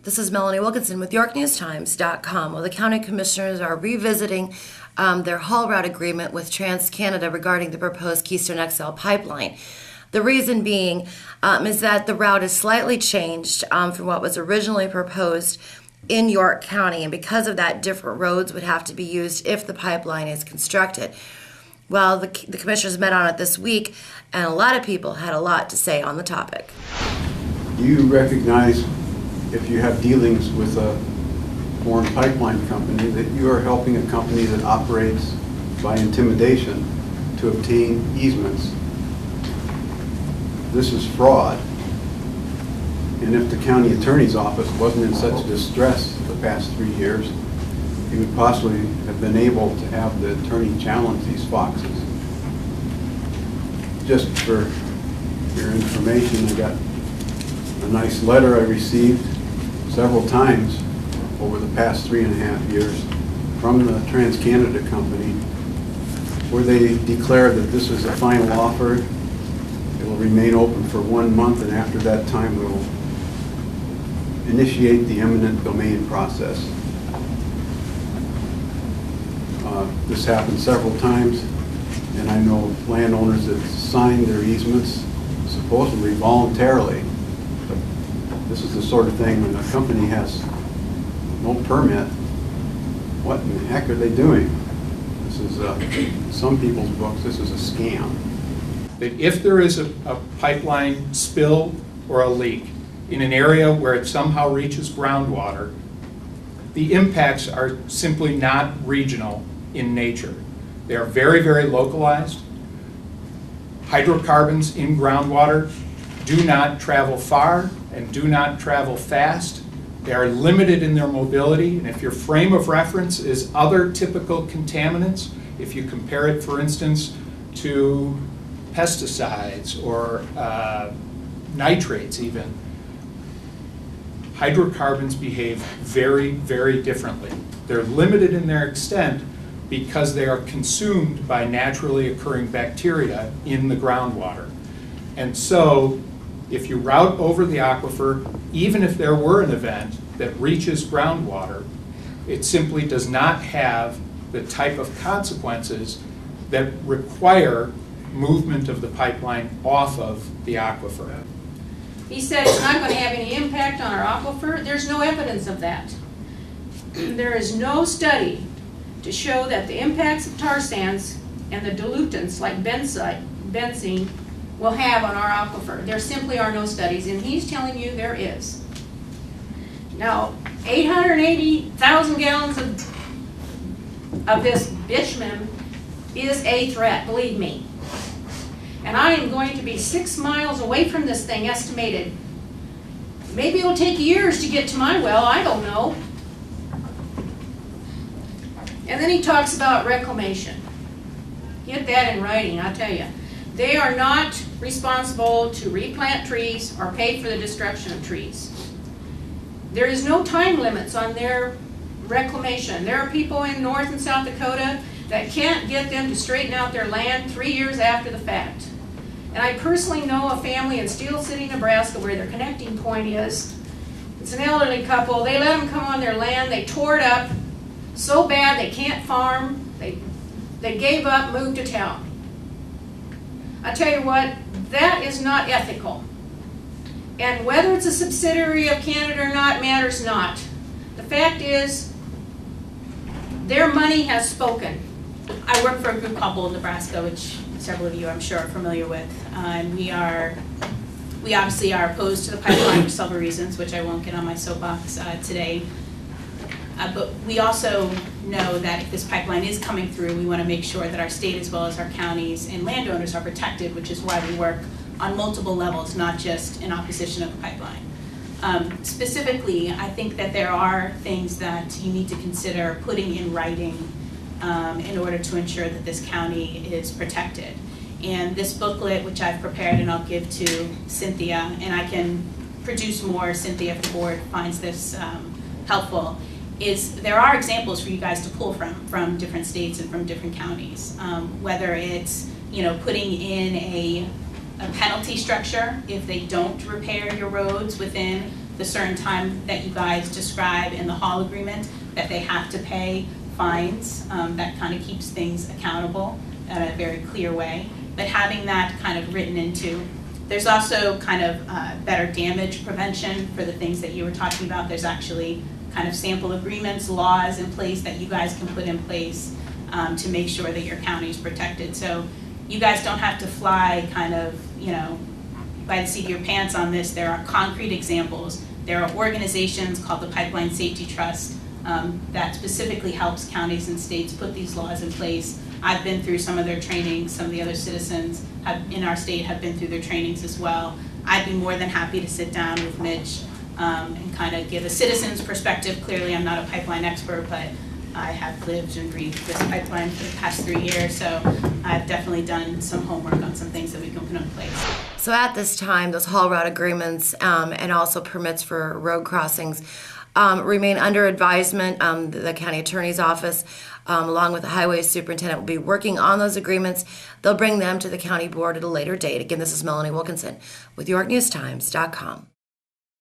This is Melanie Wilkinson with YorkNewsTimes.com. Well, the county commissioners are revisiting their haul route agreement with TransCanada regarding the proposed Keystone XL pipeline. The reason being is that the route is slightly changed from what was originally proposed in York County, and because of that, different roads would have to be used if the pipeline is constructed. Well, the commissioners met on it this week, and a lot of people had a lot to say on the topic. Do you recognize, if you have dealings with a foreign pipeline company, that you are helping a company that operates by intimidation to obtain easements? This is fraud. And if the county attorney's office wasn't in such distress the past 3 years, he would possibly have been able to have the attorney challenge these foxes. Just for your information, I got a nice letter I received several times over the past 3.5 years from the TransCanada company, where they declare that this is a final offer. It will remain open for 1 month, and after that time we will initiate the eminent domain process. This happened several times, and I know landowners that signed their easements supposedly voluntarily. But this is the sort of thing when a company has no permit. What in the heck are they doing? This is, in some people's books, this is a scam. That if there is a pipeline spill or a leak in an area where it somehow reaches groundwater, the impacts are simply not regional in nature. They are very, very localized. Hydrocarbons in groundwater do not travel far and do not travel fast. They are limited in their mobility, and if your frame of reference is other typical contaminants, if you compare it, for instance, to pesticides or nitrates even, hydrocarbons behave very, very differently. They're limited in their extent because they are consumed by naturally occurring bacteria in the groundwater. And so, if you route over the aquifer, even if there were an event that reaches groundwater, it simply does not have the type of consequences that require movement of the pipeline off of the aquifer. He said it's not going to have any impact on our aquifer. There's no evidence of that. There is no study to show that the impacts of tar sands and the dilutants like benzene will have on our aquifer. There simply are no studies, and he's telling you there is. Now, 880,000 gallons of this bitumen is a threat, believe me. And I am going to be 6 miles away from this thing, estimated. Maybe it'll take years to get to my well, I don't know. And then he talks about reclamation. Get that in writing, I'll tell you. They are not responsible to replant trees or pay for the destruction of trees. There is no time limits on their reclamation. There are people in North and South Dakota that can't get them to straighten out their land 3 years after the fact. And I personally know a family in Steel City, Nebraska, where their connecting point is. It's an elderly couple. They let them come on their land. They tore it up so bad they can't farm. They gave up, moved to town. I tell you what, that is not ethical. And whether it's a subsidiary of Canada or not matters not. The fact is, their money has spoken. I work for a group called Bold Nebraska, which several of you I'm sure are familiar with. And we obviously are opposed to the pipeline for several reasons, which I won't get on my soapbox today. But we also know that if this pipeline is coming through, we want to make sure that our state as well as our counties and landowners are protected, which is why we work on multiple levels, not just in opposition of the pipeline. Specifically, I think that there are things that you need to consider putting in writing in order to ensure that this county is protected. And this booklet, which I've prepared and I'll give to Cynthia, and I can produce more, Cynthia, if the board finds this helpful, is there are examples for you guys to pull from different states and from different counties. Whether it's putting in a penalty structure if they don't repair your roads within the certain time that you guys describe in the haul agreement that they have to pay fines. That kind of keeps things accountable in a very clear way. But having that kind of written into, there's also kind of better damage prevention for the things that you were talking about. There's actually kind of sample agreements, laws in place that you guys can put in place to make sure that your county is protected. So you guys don't have to fly kind of, you know, by the seat of your pants on this. There are concrete examples. There are organizations called the Pipeline Safety Trust that specifically helps counties and states put these laws in place. I've been through some of their trainings. Some of the other citizens in our state have been through their trainings as well. I'd be more than happy to sit down with Mitch and kind of give a citizen's perspective. Clearly, I'm not a pipeline expert, but I have lived and breathed this pipeline for the past 3 years, so I've definitely done some homework on some things that we can put in place. So at this time, those haul route agreements and also permits for road crossings remain under advisement. The county attorney's office, along with the highway superintendent, will be working on those agreements. They'll bring them to the county board at a later date. Again, this is Melanie Wilkinson with YorkNewsTimes.com.